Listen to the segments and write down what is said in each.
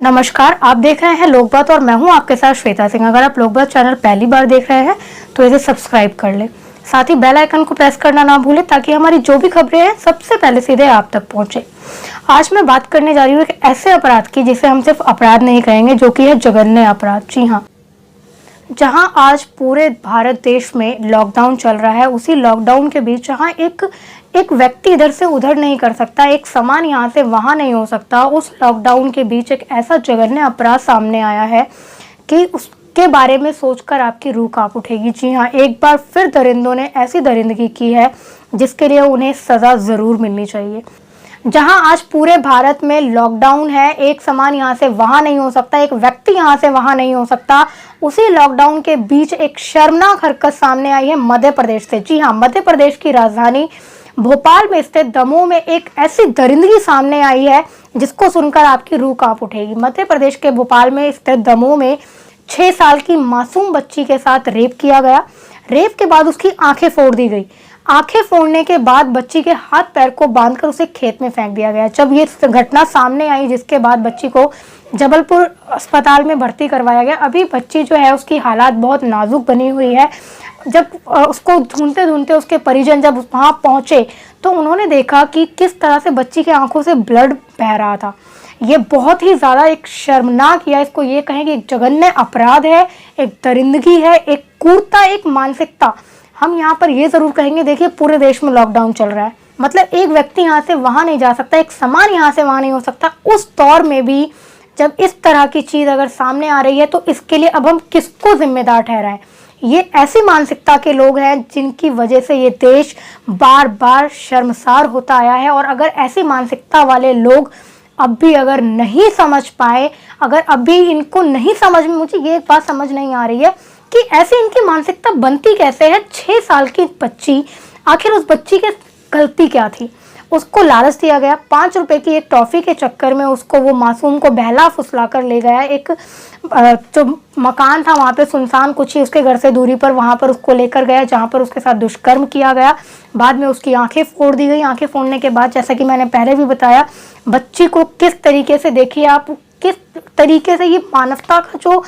नमस्कार, आप देख रहे हैं लोकबात और मैं हूं आपके साथ श्वेता सिंह। अगर आप लोकबात चैनल पहली बार देख रहे हैं तो इसे सब्सक्राइब कर लें, साथ ही बेल आइकन को प्रेस करना ना भूलें ताकि हमारी जो भी खबरें हैं सबसे पहले सीधे आप तक पहुंचे। आज मैं बात करने जा रही हूँ एक ऐसे अपराध की जिसे हम सिर्फ अपराध नहीं कहेंगे, जो कि है जघन्य अपराध। जी हाँ, जहां आज पूरे भारत देश में लॉकडाउन चल रहा है, उसी लॉकडाउन के बीच जहां एक व्यक्ति इधर से उधर नहीं कर सकता, एक सामान यहाँ से वहां नहीं हो सकता, उस लॉकडाउन के बीच एक ऐसा जघन्य अपराध सामने आया है कि उसके बारे में सोचकर आपकी रूह कांप उठेगी। जी हाँ, एक बार फिर दरिंदों ने ऐसी दरिंदगी की है जिसके लिए उन्हें सजा जरूर मिलनी चाहिए। जहां आज पूरे भारत में लॉकडाउन है, एक सामान यहाँ से वहां नहीं हो सकता, एक व्यक्ति यहाँ से वहां नहीं हो सकता, उसी लॉकडाउन के बीच एक शर्मनाक हरकत सामने आई है मध्य प्रदेश से। जी हाँ, मध्य प्रदेश की राजधानी भोपाल में स्थित दमोह में एक ऐसी दरिंदगी सामने आई है जिसको सुनकर आपकी रूह कांप उठेगी। मध्य प्रदेश के भोपाल में स्थित दमोह में 6 साल की मासूम बच्ची के साथ रेप किया गया। रेप के बाद उसकी आंखें फोड़ दी गई। आंखें फोड़ने के बाद बच्ची के हाथ पैर को बांधकर उसे खेत में फेंक दिया गया। जब ये घटना सामने आई, जिसके बाद बच्ची को जबलपुर अस्पताल में भर्ती करवाया गया। अभी बच्ची जो है उसकी हालात बहुत नाजुक बनी हुई है। जब उसको ढूंढते ढूंढते उसके परिजन जब वहां पहुंचे तो उन्होंने देखा कि किस तरह से बच्ची की आंखों से ब्लड बह रहा था। ये बहुत ही ज़्यादा एक शर्मनाक, या इसको ये कहें कि एक जघन्य अपराध है, एक दरिंदगी है, एक क्रूरता, एक मानसिकता। हम यहाँ पर ये ज़रूर कहेंगे, देखिए पूरे देश में लॉकडाउन चल रहा है, मतलब एक व्यक्ति यहाँ से वहाँ नहीं जा सकता, एक सामान यहाँ से वहाँ नहीं हो सकता। उस दौर में भी जब इस तरह की चीज़ अगर सामने आ रही है तो इसके लिए अब हम किसको जिम्मेदार ठहराएं? ये ऐसी मानसिकता के लोग हैं जिनकी वजह से ये देश बार बार शर्मसार होता आया है। और अगर ऐसी मानसिकता वाले लोग अब भी अगर नहीं समझ पाए, अगर अभी इनको नहीं समझ में, मुझे ये एक बात समझ नहीं आ रही है कि ऐसी इनकी मानसिकता बनती कैसे है। 6 साल की बच्ची, आखिर उस बच्ची की गलती क्या थी? उसको लालच दिया गया, 5 रुपए की एक टॉफ़ी के चक्कर में उसको, वो मासूम को बहला फुसला कर ले गया। एक जो मकान था वहाँ पे सुनसान कुछ ही उसके घर से दूरी पर, वहाँ पर उसको लेकर गया जहाँ पर उसके साथ दुष्कर्म किया गया। बाद में उसकी आंखें फोड़ दी गई। आंखें फोड़ने के बाद, जैसा कि मैंने पहले भी बताया, बच्ची को किस तरीके से, देखिए आप, किस तरीके से ये मानवता का जो,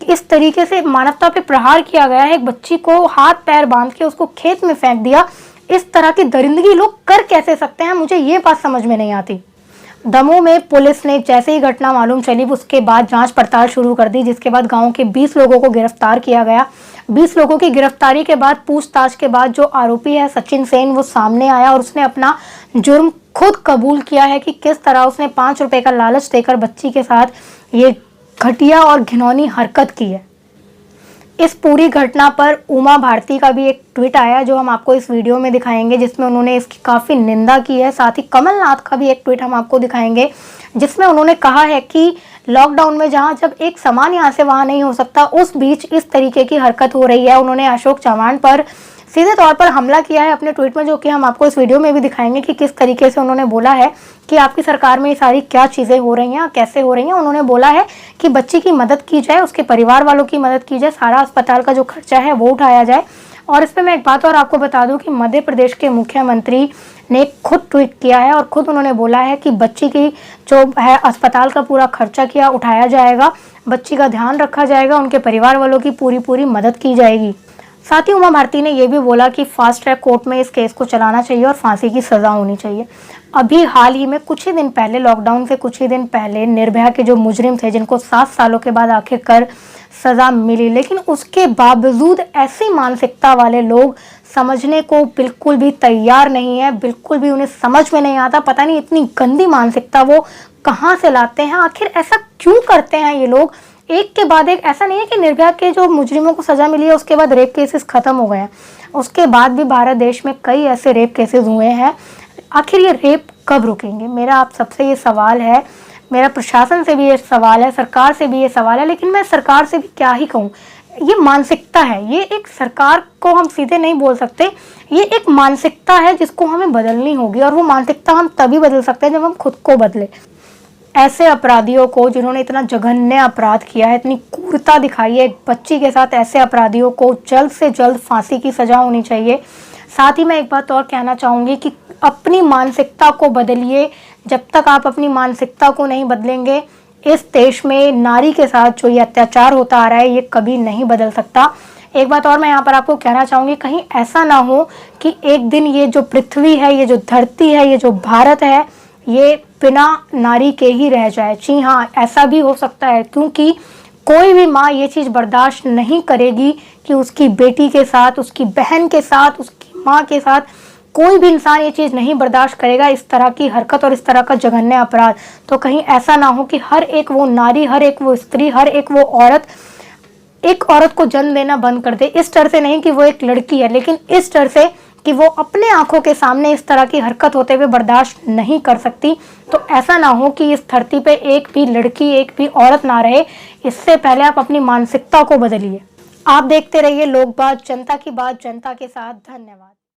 इस तरीके से मानवता पे प्रहार किया गया है। एक बच्ची को हाथ पैर बांध के उसको खेत में फेंक दिया। इस तरह की दरिंदगी लोग कर कैसे सकते हैं, मुझे ये बात समझ में नहीं आती। दमोह में पुलिस ने जैसे ही घटना मालूम चली उसके बाद जांच पड़ताल शुरू कर दी, जिसके बाद गांव के 20 लोगों को गिरफ्तार किया गया। 20 लोगों की गिरफ्तारी के बाद, पूछताछ के बाद, जो आरोपी है सचिन सेन, वो सामने आया और उसने अपना जुर्म खुद कबूल किया है कि किस तरह उसने 5 रुपए का लालच देकर बच्ची के साथ ये घटिया और घिनौनी हरकत की है। इस पूरी घटना पर उमा भारती का भी एक ट्वीट आया जो हम आपको इस वीडियो में दिखाएंगे, जिसमें उन्होंने इसकी काफ़ी निंदा की है। साथ ही कमलनाथ का भी एक ट्वीट हम आपको दिखाएंगे जिसमें उन्होंने कहा है कि लॉकडाउन में जहां जब एक सामान यहाँ से वहां नहीं हो सकता, उस बीच इस तरीके की हरकत हो रही है। उन्होंने अशोक चव्हाण पर सीधे तौर पर हमला किया है अपने ट्वीट में, जो कि हम आपको इस वीडियो में भी दिखाएंगे कि किस तरीके से उन्होंने बोला है कि आपकी सरकार में ये सारी क्या चीज़ें हो रही हैं, कैसे हो रही हैं। उन्होंने बोला है कि बच्ची की मदद की जाए, उसके परिवार वालों की मदद की जाए, सारा अस्पताल का जो खर्चा है वो उठाया जाए। और इस पर मैं एक बात और आपको बता दूं कि मध्य प्रदेश के मुख्यमंत्री ने खुद ट्वीट किया है और खुद उन्होंने बोला है कि बच्ची की जो है अस्पताल का पूरा खर्चा किया उठाया जाएगा, बच्ची का ध्यान रखा जाएगा, उनके परिवार वालों की पूरी मदद की जाएगी। साथ ही उमा भारती ने यह भी बोला कि फास्ट ट्रैक कोर्ट में इस केस को चलाना चाहिए और फांसी की सज़ा होनी चाहिए। अभी हाल ही में कुछ ही दिन पहले, लॉकडाउन से कुछ ही दिन पहले, निर्भया के जो मुजरिम थे जिनको 7 सालों के बाद आखिरकार सज़ा मिली, लेकिन उसके बावजूद ऐसी मानसिकता वाले लोग समझने को बिल्कुल भी तैयार नहीं है, बिल्कुल भी उन्हें समझ में नहीं आता। पता नहीं इतनी गंदी मानसिकता वो कहाँ से लाते हैं, आखिर ऐसा क्यों करते हैं ये लोग। एक के बाद एक, ऐसा नहीं है कि निर्भया के जो मुजरिमों को सज़ा मिली है उसके बाद रेप केसेस ख़त्म हो गए हैं, उसके बाद भी भारत देश में कई ऐसे रेप केसेस हुए हैं। आखिर ये रेप कब रुकेंगे? मेरा आप सबसे ये सवाल है, मेरा प्रशासन से भी ये सवाल है, सरकार से भी ये सवाल है। लेकिन मैं सरकार से भी क्या ही कहूँ, ये मानसिकता है, ये एक, सरकार को हम सीधे नहीं बोल सकते, ये एक मानसिकता है जिसको हमें बदलनी होगी। और वो मानसिकता हम तभी बदल सकते हैं जब हम खुद को बदले। ऐसे अपराधियों को, जिन्होंने इतना जघन्य अपराध किया है, इतनी क्रूरता दिखाई है एक बच्ची के साथ, ऐसे अपराधियों को जल्द से जल्द फांसी की सज़ा होनी चाहिए। साथ ही मैं एक बात और कहना चाहूँगी कि अपनी मानसिकता को बदलिए। जब तक आप अपनी मानसिकता को नहीं बदलेंगे, इस देश में नारी के साथ जो ये अत्याचार होता आ रहा है ये कभी नहीं बदल सकता। एक बात और मैं यहाँ पर आपको कहना चाहूँगी, कहीं ऐसा ना हो कि एक दिन ये जो पृथ्वी है, ये जो धरती है, ये जो भारत है, ये बिना नारी के ही रह जाए। जी हाँ, ऐसा भी हो सकता है, क्योंकि कोई भी माँ ये चीज़ बर्दाश्त नहीं करेगी कि उसकी बेटी के साथ, उसकी बहन के साथ, उसकी माँ के साथ कोई भी इंसान ये चीज़ नहीं बर्दाश्त करेगा, इस तरह की हरकत और इस तरह का जघन्य अपराध। तो कहीं ऐसा ना हो कि हर एक वो नारी, हर एक वो स्त्री, हर एक वो औरत एक औरत को जन्म देना बंद कर दे। इस डर से नहीं कि वो एक लड़की है, लेकिन इस डर से कि वो अपने आंखों के सामने इस तरह की हरकत होते हुए बर्दाश्त नहीं कर सकती। तो ऐसा ना हो कि इस धरती पे एक भी लड़की, एक भी औरत ना रहे। इससे पहले आप अपनी मानसिकता को बदलिए। आप देखते रहिए लोकबात, जनता की बात जनता के साथ। धन्यवाद।